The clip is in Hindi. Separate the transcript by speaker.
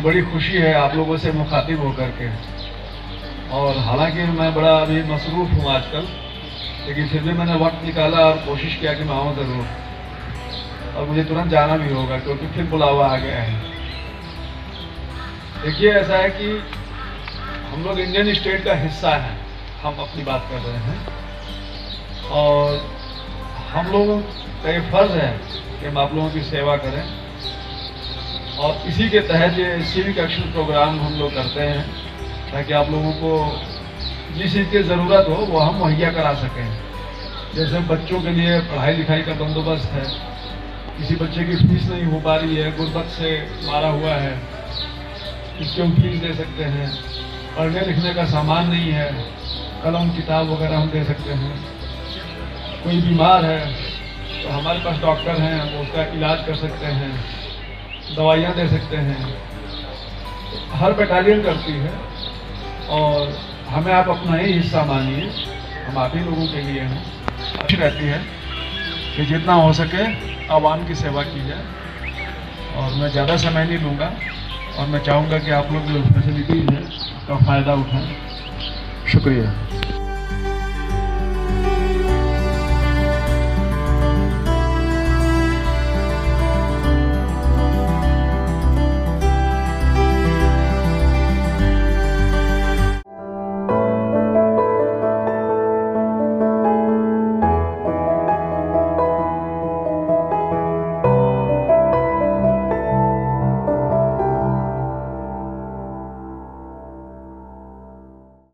Speaker 1: बड़ी खुशी है आप लोगों से मुखातिब होकर के। और हालांकि मैं बड़ा अभी मसरूफ़ हूँ आजकल, लेकिन फिर भी मैंने वक्त निकाला और कोशिश किया कि मैं आऊँ ज़रूर, और मुझे तुरंत जाना भी होगा क्योंकि फिर बुलावा आ गया है। देखिए, ऐसा है कि हम लोग इंडियन स्टेट का हिस्सा हैं, हम अपनी बात कर रहे हैं, और हम लोगों का ये फर्ज है कि हम आप लोगों की सेवा करें, और इसी के तहत ये सिविक एक्शन प्रोग्राम हम लोग करते हैं ताकि आप लोगों को जिस चीज़ की ज़रूरत हो वो हम मुहैया करा सकें। जैसे बच्चों के लिए पढ़ाई लिखाई का बंदोबस्त है, किसी बच्चे की फीस नहीं हो पा रही है, गुर्बत से मारा हुआ है, इसके हम फीस दे सकते हैं। पढ़ने लिखने का सामान नहीं है, कलम किताब वगैरह हम दे सकते हैं। कोई बीमार है तो हमारे पास डॉक्टर हैं, वो उसका इलाज कर सकते हैं, दवाइयाँ दे सकते हैं। हर बटालियन करती है, और हमें आप अपना ही हिस्सा मानिए, हम आप ही लोगों के लिए हैं। अच्छी रहती है कि जितना हो सके आवाम की सेवा की जाए, और मैं ज़्यादा समय नहीं लूँगा, और मैं चाहूँगा कि आप लोग जो फैसिलिटीज़ है उसका फ़ायदा उठाएं। शुक्रिया।